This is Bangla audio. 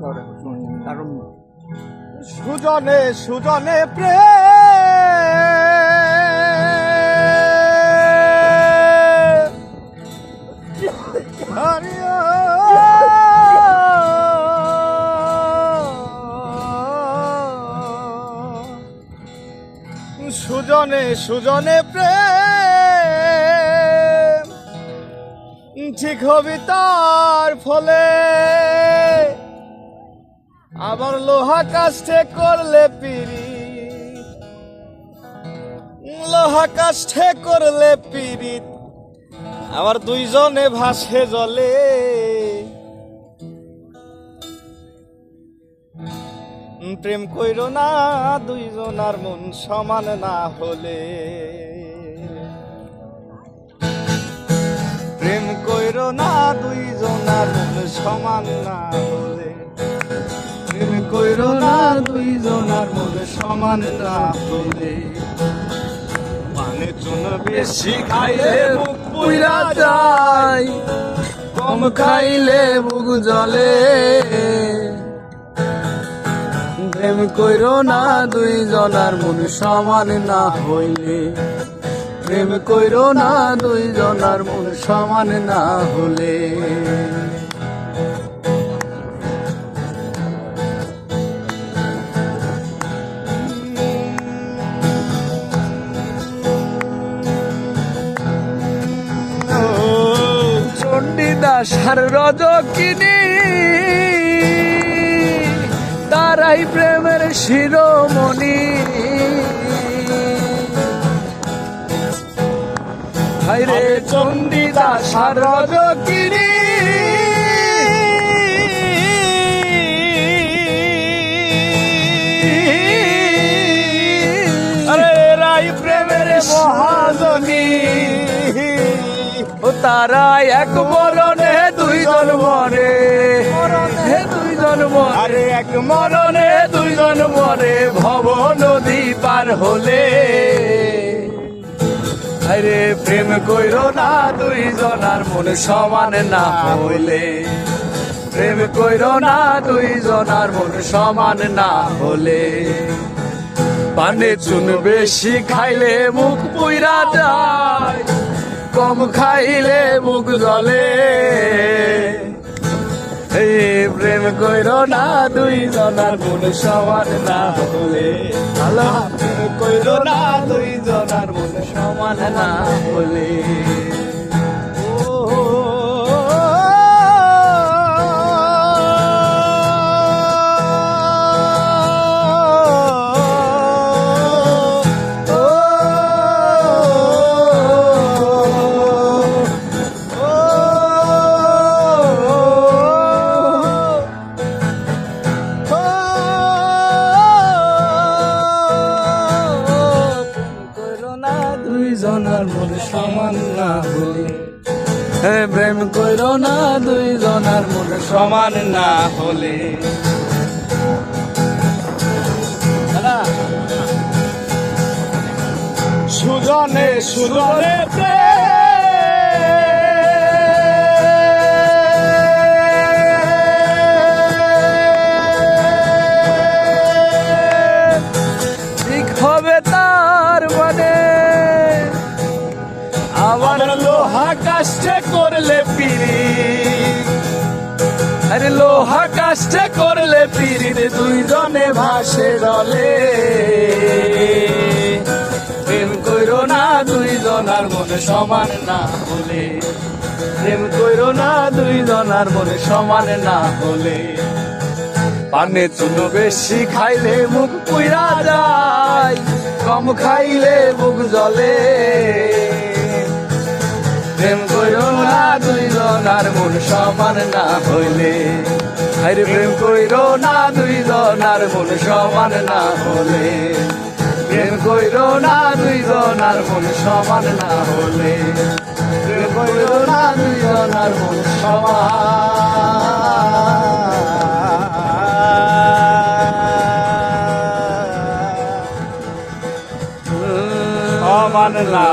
কারণ সুজনে সুজনে সুজনে সুজনে প্রেম ঠিক হবে তার ফলে আবার লোহা কাষ্ঠে করলে পিরি লোহা কাষ্ঠে করলে পিরিত আবার দুইজনে ভাসে জলে প্রেম কইরো না দুইজনার মন সমান না হলে প্রেম কইরো না দুইজনার মন সমান না হলে প্রেম কইরো না দুইজনার মন সমান না হলে পানে চুন বেশি খাইলে মুখ পুইরা যায় কম খাইলে বুক জ্বলে প্রেম কইরো না দুইজনার মন সমান না হইলে প্রেম কইরো না দুইজনার মন সমান না হলে চণ্ডীদাস আর রজকিনী তারাই প্রেমের শিরোমণি হায়রে চণ্ডীদাস আর রজকিনী আরে রাই প্রেমের মহাজনী ও তারা এক মরণে দুইজন মরে দুইজন মরে আরে এক মরণে দুইজন মরে ভব নদী পার হলে আরে প্রেম কইরো না দুইজনার মন সমান না হইলে প্রেম কইরো না দুইজনার মন সমান না হলে পানে চুন বেশি খাইলে মুখ পুইরা যায় কম খাইলে মুখ জ্বলে এই প্রেম কইরো না দুইজনার মন সমান না হলে প্রেম কইরো না দুইজনার মন সমান না হলে দুইজনার মন সমান না হলে প্রেম কইরো না দুইজনার মন সমান না হলে সুজনে সুজনে ঠিক হবে তার মানে আবার লোহা কাষ্ঠে করলে পিরি আরে লোহা কাষ্ঠে করলে পিরি দুইজনে ভাসে জলে প্রেম কইরো না দুইজনার মনে সমান না হলে প্রেম কইরো না দুইজনার মনে সমান না হলে পানে চুন বেশি খাইলে মুখ পুইরা যায় কম খাইলে বুক জ্বলে প্রেম কইরো না দুইজনার মন সমান না হইলে আরে প্রেম কইরো না দুইজনার মন সমান না হলে প্রেম কইরো না দুইজনার মন সমান না হলে প্রেম কইরো না দুইজনার মন সমান না